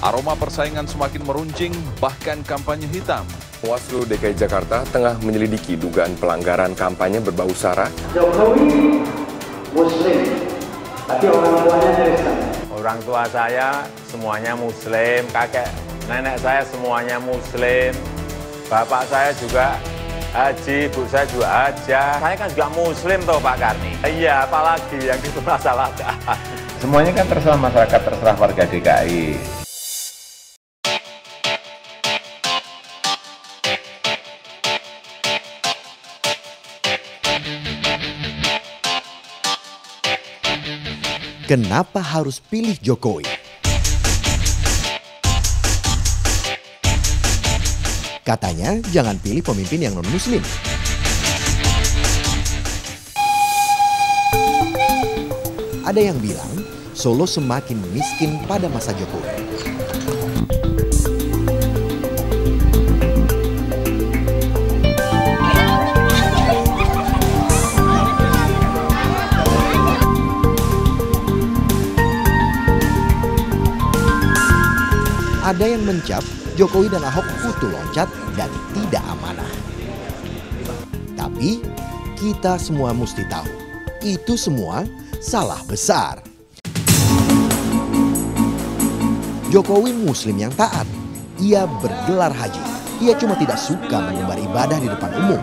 Aroma persaingan semakin meruncing, bahkan kampanye hitam. Bawaslu DKI Jakarta tengah menyelidiki dugaan pelanggaran kampanye berbau sara. Jokowi Muslim, tapi orang tuanya Kristen. Orang tua saya semuanya Muslim, kakek nenek saya semuanya Muslim, bapak saya juga haji, ibu saya juga haja. Saya kan juga Muslim toh Pak Karni. Iya, apalagi yang dipermasalahkan. Semuanya kan terserah masyarakat, terserah warga DKI. Kenapa harus pilih Jokowi? Katanya jangan pilih pemimpin yang non-muslim. Ada yang bilang Solo semakin miskin pada masa Jokowi. Ada yang mencap Jokowi dan Ahok kutu loncat dan tidak amanah. Tapi kita semua mesti tahu, itu semua salah besar. Jokowi Muslim yang taat. Ia bergelar haji. Ia cuma tidak suka mengumbar ibadah di depan umum.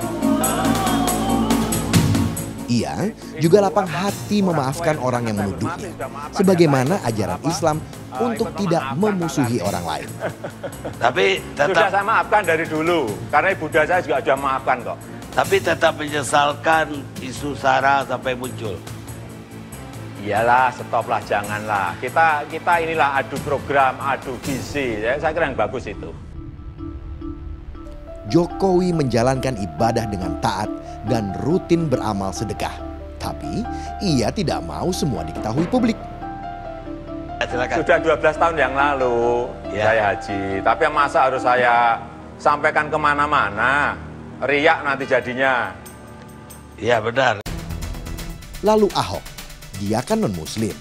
Ia juga lapang hati memaafkan orang yang menuduhnya, sebagaimana ajaran Islam untuk tidak memusuhi orang lain. Tapi tetap sudah saya maafkan dari dulu, karena ibunda saya juga sudah maafkan kok. Tapi tetap menyesalkan isu SARA sampai muncul. Iyalah, stoplah, janganlah. Kita inilah adu program, adu visi. Ya, saya kira yang bagus itu. Jokowi menjalankan ibadah dengan taat dan rutin beramal sedekah. Tapi ia tidak mau semua diketahui publik. Silakan. Sudah 12 tahun yang lalu saya haji. Tapi masa harus saya sampaikan kemana-mana? Riak nanti jadinya. Iya benar. Lalu Ahok, dia kan non-muslim.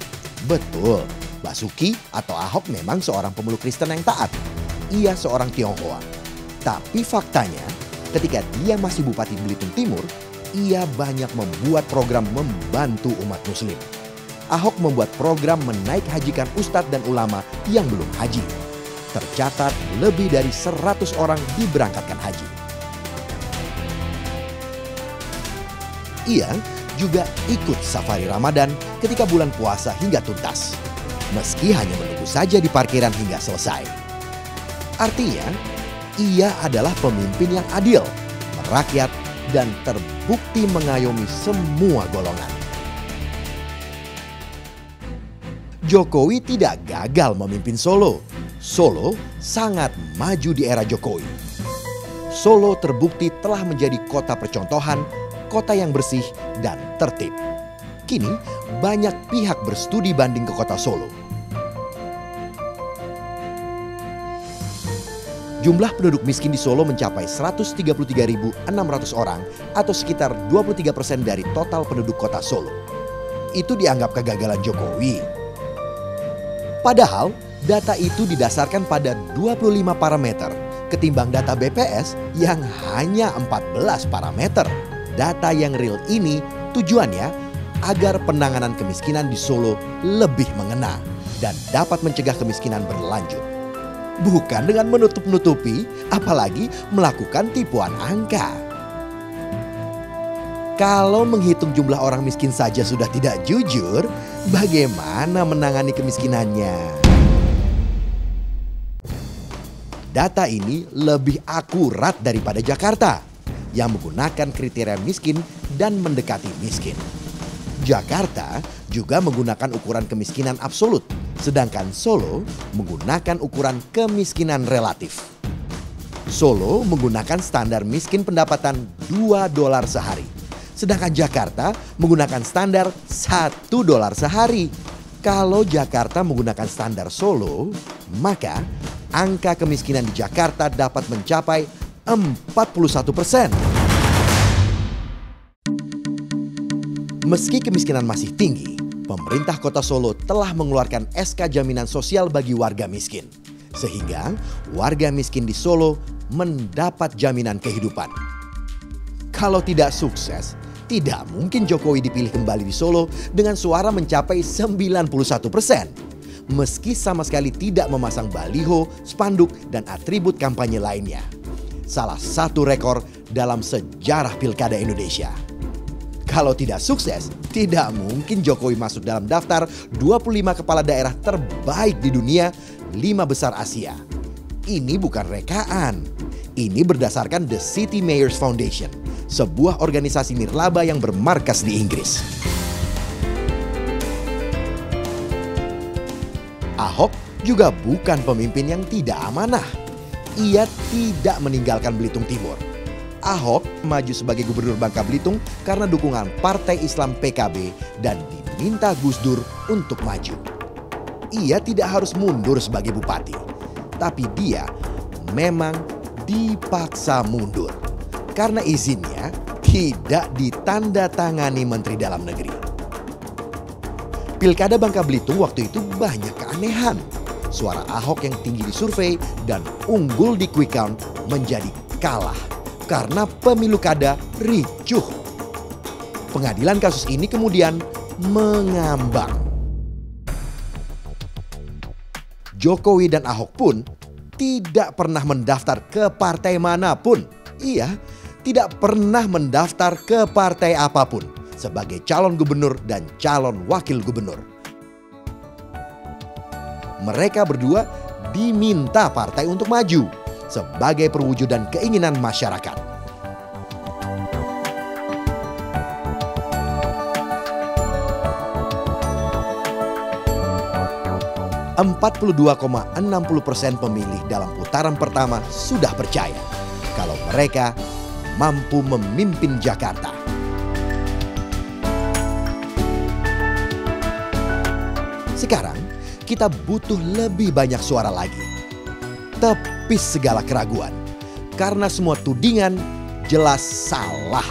Betul, Basuki atau Ahok memang seorang pemeluk Kristen yang taat. Ia seorang Tionghoa. Tapi faktanya, ketika dia masih Bupati Belitung Timur, ia banyak membuat program membantu umat muslim. Ahok membuat program menaik hajikan ustadz dan ulama yang belum haji. Tercatat lebih dari 100 orang diberangkatkan haji. Ia juga ikut safari Ramadan ketika bulan puasa hingga tuntas. Meski hanya menunggu saja di parkiran hingga selesai. Artinya, ia adalah pemimpin yang adil, merakyat, dan terbukti mengayomi semua golongan. Jokowi tidak gagal memimpin Solo. Solo sangat maju di era Jokowi. Solo terbukti telah menjadi kota percontohan, kota yang bersih dan tertib. Kini banyak pihak berstudi banding ke kota Solo. Jumlah penduduk miskin di Solo mencapai 133.600 orang atau sekitar 23% dari total penduduk kota Solo. Itu dianggap kegagalan Jokowi. Padahal data itu didasarkan pada 25 parameter ketimbang data BPS yang hanya 14 parameter. Data yang real ini tujuannya agar penanganan kemiskinan di Solo lebih mengena dan dapat mencegah kemiskinan berlanjut. Bukan dengan menutup-nutupi, apalagi melakukan tipuan angka. Kalau menghitung jumlah orang miskin saja sudah tidak jujur, bagaimana menangani kemiskinannya? Data ini lebih akurat daripada Jakarta, yang menggunakan kriteria miskin dan mendekati miskin. Jakarta juga menggunakan ukuran kemiskinan absolut, sedangkan Solo menggunakan ukuran kemiskinan relatif. Solo menggunakan standar miskin pendapatan $2 sehari, sedangkan Jakarta menggunakan standar $1 sehari. Kalau Jakarta menggunakan standar Solo, maka angka kemiskinan di Jakarta dapat mencapai 41%. Meski kemiskinan masih tinggi, pemerintah kota Solo telah mengeluarkan SK jaminan sosial bagi warga miskin. Sehingga warga miskin di Solo mendapat jaminan kehidupan. Kalau tidak sukses, tidak mungkin Jokowi dipilih kembali di Solo dengan suara mencapai 91%. Meski sama sekali tidak memasang baliho, spanduk, dan atribut kampanye lainnya. Salah satu rekor dalam sejarah Pilkada Indonesia. Kalau tidak sukses, tidak mungkin Jokowi masuk dalam daftar 25 kepala daerah terbaik di dunia, 5 besar Asia. Ini bukan rekaan. Ini berdasarkan The City Mayors Foundation, sebuah organisasi nirlaba yang bermarkas di Inggris. Ahok juga bukan pemimpin yang tidak amanah. Ia tidak meninggalkan Belitung Timur. Ahok maju sebagai gubernur Bangka Belitung karena dukungan Partai Islam PKB dan diminta Gus Dur untuk maju. Ia tidak harus mundur sebagai bupati, tapi dia memang dipaksa mundur karena izinnya tidak ditandatangani Menteri Dalam Negeri. Pilkada Bangka Belitung waktu itu banyak keanehan. Suara Ahok yang tinggi di survei dan unggul di quick count menjadi kalah karena pemilu kada ricuh. Pengadilan kasus ini kemudian mengambang. Jokowi dan Ahok pun tidak pernah mendaftar ke partai manapun. Iya, tidak pernah mendaftar ke partai apapun sebagai calon gubernur dan calon wakil gubernur. Mereka berdua diminta partai untuk maju sebagai perwujudan keinginan masyarakat. ,62,60% pemilih dalam putaran pertama sudah percaya kalau mereka mampu memimpin Jakarta. Sekarang kita butuh lebih banyak suara lagi. Tepis segala keraguan. Karena semua tudingan jelas salah.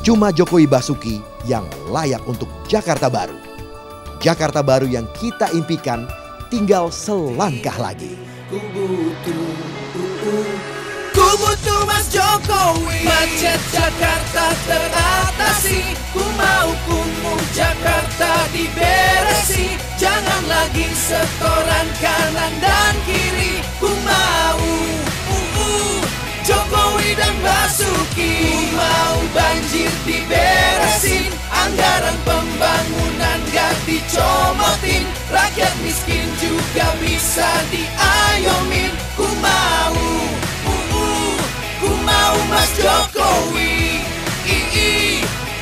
Cuma Jokowi Basuki yang layak untuk Jakarta Baru. Jakarta Baru yang kita impikan tinggal selangkah lagi. Ku butuh Mas Jokowi, macet Jakarta teratasi. Ku mau kumuh Jakarta diberesi. Jangan lagi setoran kanan dan kiri. Ku mau Jokowi dan Basuki. Ku mau banjir diberesin, anggaran pembangunan gak dicomotin, rakyat miskin juga bisa diayomin. Ku mau Mas Jokowi,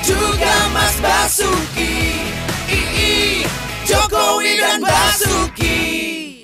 juga Mas Basuki, Jokowi dan Basuki.